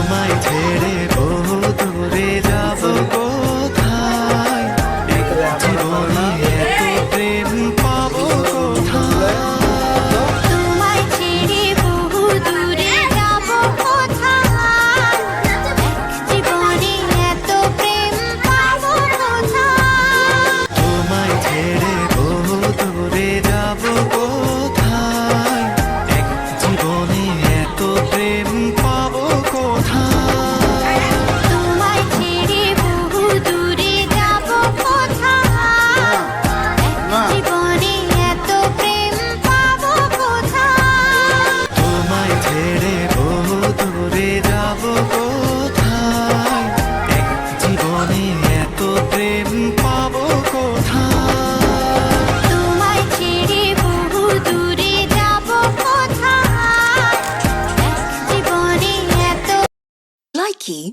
তোমায় ছেড়ে বহু দূরে যাব কোথায়, জীবনে এত প্রেম পাবো কোথায়। তোমায় ছেড়ে বহু দূরে যাব কোথায়, জীবনে এত প্রেম পাবো কোথায়। তোমায় ছেড়ে বহু দূরে যাব কোথায়, জীবনে এত প্রেম পাবো কোথায়। তোমায় ছেড়ে বহু দূরে যাব কোথায়, জীবনে এত প্রেম পাবো কোথায়। তোমায় ছেড়ে বহু দূরে যাব কোথায়, জীবনে এত প্রেম পাবো কোথায়। তোমায় ছেড়ে বহু দূরে যাব কোথায়, জীবনে এত Likey